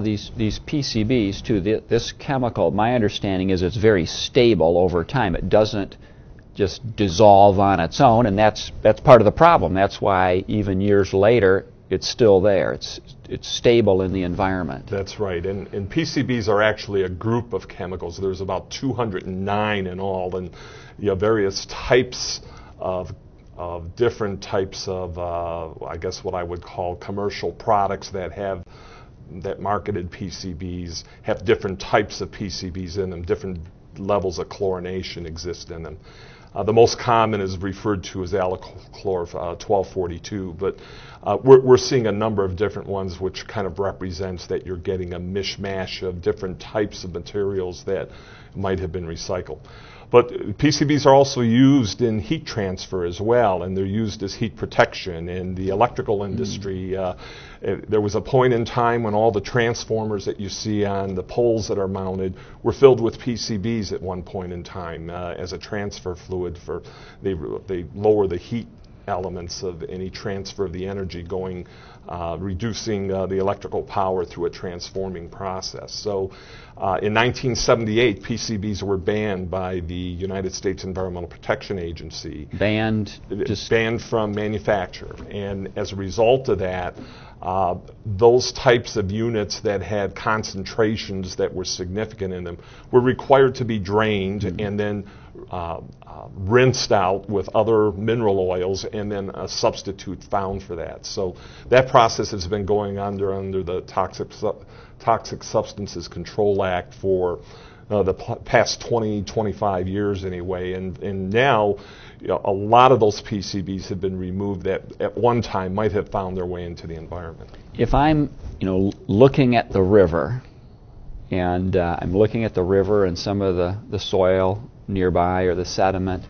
These PCBs too, this chemical, my understanding is it's very stable over time. It doesn't just dissolve on its own, and that's part of the problem. That's why even years later it's still there. It's stable in the environment. That's right. And PCBs are actually a group of chemicals. There's about 209 in all, and you have various types of different types of, I guess what I would call commercial products that marketed PCBs have different types of PCBs in them, different levels of chlorination exist in them. The most common is referred to as alkyl 1242, but we're seeing a number of different ones, which kind of represents that you're getting a mishmash of different types of materials that might have been recycled. But PCBs are also used in heat transfer as well, and they're used as heat protection in the electrical industry. There was a point in time when all the transformers that you see on the poles that are mounted were filled with PCBs at one point in time as a transfer fluid for they lower the heat elements of any transfer of the energy going, reducing the electrical power through a transforming process. So in 1978, PCBs were banned by the United States Environmental Protection Agency. Banned from manufacture. And as a result of that, those types of units that had concentrations that were significant in them were required to be drained and then rinsed out with other mineral oils and then a substitute found for that. So that process has been going on under the Toxic Substances Control Act for the past 20-25 years anyway, and now a lot of those PCBs have been removed that at one time might have found their way into the environment. If I'm looking at the river, and I'm looking at the river and some of the soil nearby or the sediment,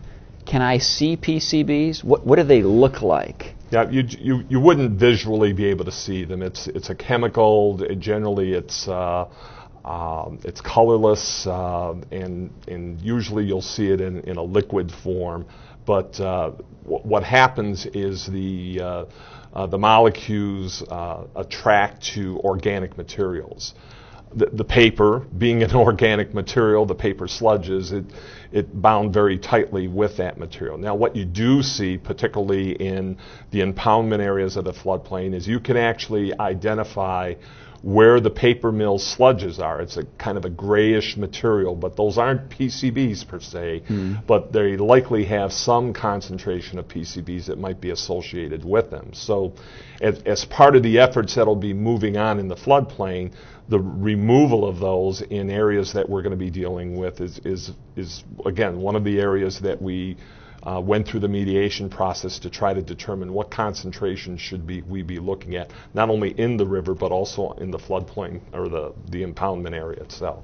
can I see PCBs? What do they look like? Yeah, you wouldn't visually be able to see them. It's a chemical. Generally, it's colorless, and usually you'll see it in a liquid form. But what happens is the molecules attract to organic materials. The paper, being an organic material, the paper sludges, it bound very tightly with that material. Now what you do see, particularly in the impoundment areas of the floodplain, is you can actually identify where the paper mill sludges are. It's a kind of a grayish material, but those aren't PCBs per se, but they likely have some concentration of PCBs that might be associated with them. So as part of the efforts that'll be moving on in the floodplain, the removal of those in areas that we're going to be dealing with is again one of the areas that we went through the mediation process to try to determine what concentration should we be looking at, not only in the river but also in the floodplain or the impoundment area itself.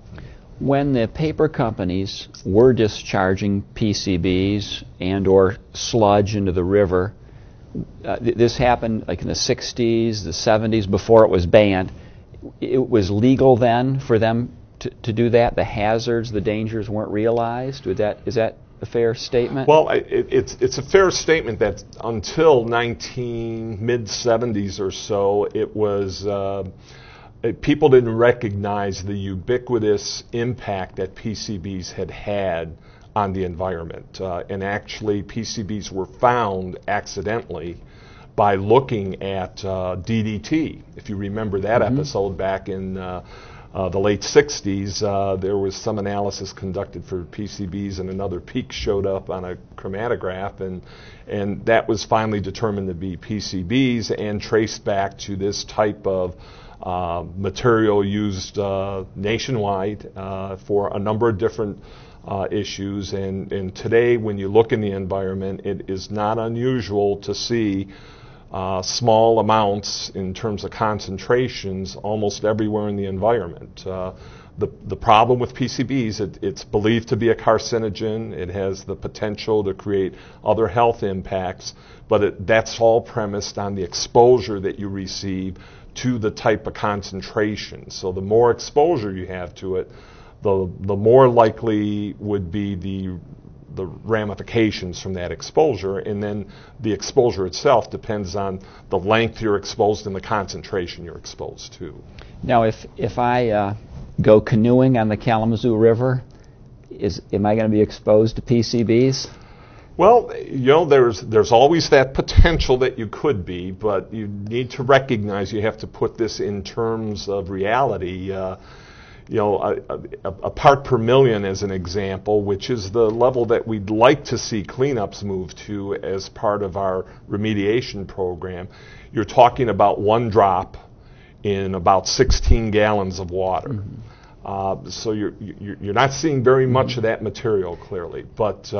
When the paper companies were discharging PCBs and or sludge into the river, this happened like in the 60s, the 70s, before it was banned. It was legal then for them to do that? The hazards, the dangers weren't realized? Is that a fair statement? Well, it's a fair statement that until mid-70s or so, it was people didn't recognize the ubiquitous impact that PCBs had on the environment. And actually, PCBs were found accidentally by looking at DDT. If you remember that episode back in the late 60s, there was some analysis conducted for PCBs and another peak showed up on a chromatograph, and that was finally determined to be PCBs and traced back to this type of material used nationwide for a number of different issues. And today, when you look in the environment, it is not unusual to see small amounts in terms of concentrations almost everywhere in the environment. The problem with PCBs, it's believed to be a carcinogen. It has the potential to create other health impacts, but that's all premised on the exposure that you receive to the type of concentration. So the more exposure you have to it, the more likely would be the the ramifications from that exposure, and then the exposure itself depends on the length you're exposed and the concentration you're exposed to. Now, if I go canoeing on the Kalamazoo River, am I going to be exposed to PCBs? Well, there's always that potential that you could be, but you need to recognize you have to put this in terms of reality. A part per million as an example, which is the level that we'd like to see cleanups move to as part of our remediation program. You're talking about one drop in about 16 gallons of water. Mm-hmm. So you're not seeing very much of that material clearly, but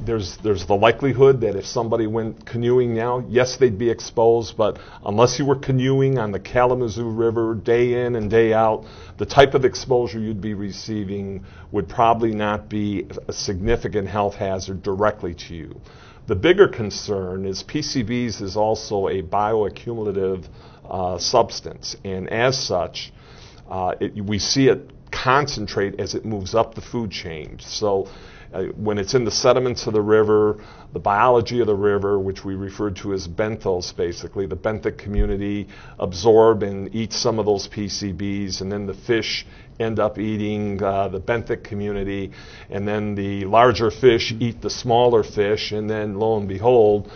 there's the likelihood that if somebody went canoeing now, yes, they'd be exposed, but unless you were canoeing on the Kalamazoo River day in and day out, the type of exposure you'd be receiving would probably not be a significant health hazard directly to you. The bigger concern is PCBs is also a bioaccumulative substance, and as such, we see it concentrate as it moves up the food chain. So when it's in the sediments of the river, the biology of the river, which we refer to as benthos, basically, the benthic community absorb and eat some of those PCBs, and then the fish end up eating the benthic community, and then the larger fish eat the smaller fish, and then lo and behold,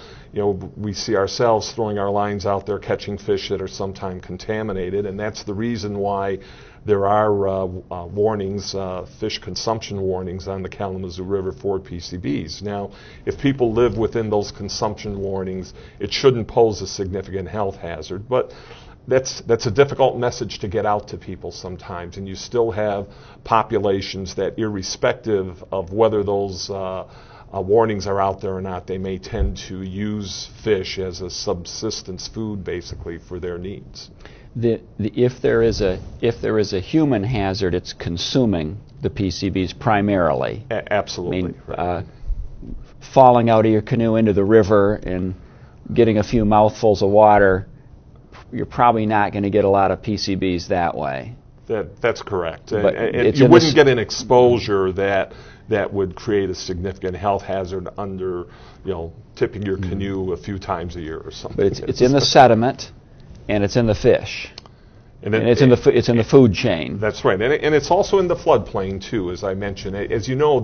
we see ourselves throwing our lines out there catching fish that are sometimes contaminated, and that's the reason why there are warnings, fish consumption warnings on the Kalamazoo River for PCBs. Now, if people live within those consumption warnings, it shouldn't pose a significant health hazard, but that's a difficult message to get out to people sometimes, and you still have populations that, irrespective of whether those warnings are out there or not, they may tend to use fish as a subsistence food, basically, for their needs. If there is a human hazard, it's consuming the PCBs primarily. Absolutely. I mean, right. Falling out of your canoe into the river and getting a few mouthfuls of water, you're probably not going to get a lot of PCBs that way. That's correct. But and you wouldn't get an exposure that would create a significant health hazard under, tipping your canoe a few times a year or something. But it's in the sediment, and it's in the fish, and it's in the food chain. That's right, and it's also in the floodplain too, as I mentioned. As you know,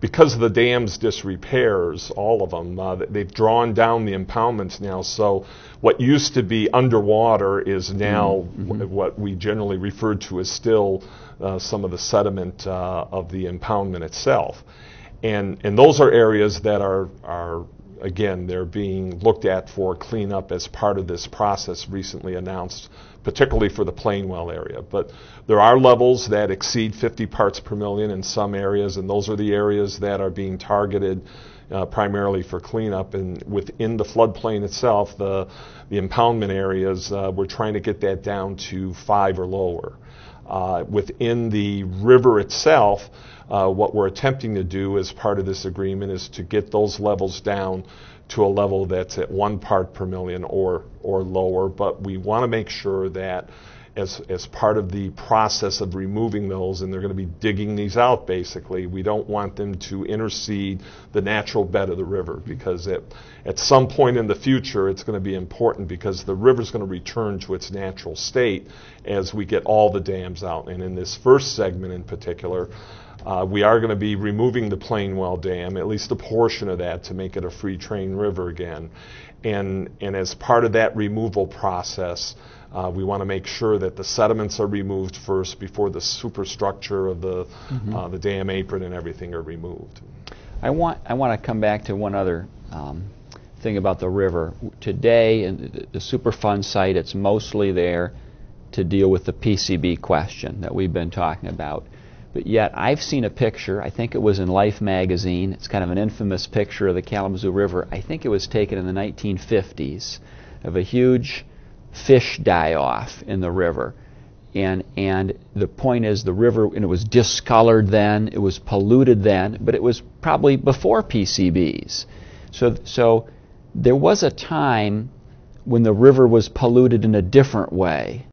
because of the dam's disrepairs, all of them, they've drawn down the impoundments now. So what used to be underwater is now what we generally refer to as still some of the sediment of the impoundment itself, and those are areas that are again, they're being looked at for cleanup as part of this process recently announced, particularly for the Plainwell area. But there are levels that exceed 50 parts per million in some areas, and those are the areas that are being targeted primarily for cleanup. And within the floodplain itself, the impoundment areas, we're trying to get that down to 5 or lower. Within the river itself, what we're attempting to do as part of this agreement is to get those levels down to a level that's at 1 part per million or lower, but we want to make sure that as part of the process of removing those, and they're going to be digging these out basically, we don't want them to intercede the natural bed of the river, because at some point in the future it's going to be important, because the river's going to return to its natural state as we get all the dams out. And in this first segment in particular, we are going to be removing the Plainwell Dam, at least a portion of that, to make it a free train river again. And as part of that removal process, we want to make sure that the sediments are removed first before the superstructure of the dam apron and everything are removed. I want to come back to one other thing about the river. Today, in the Superfund site, it's mostly there to deal with the PCB question that we've been talking about. But yet, I've seen a picture, I think it was in Life magazine, it's kind of an infamous picture of the Kalamazoo River. I think it was taken in the 1950s, of a huge fish die-off in the river. And the point is, the river, and it was discolored then, it was polluted then, but it was probably before PCBs. So there was a time when the river was polluted in a different way.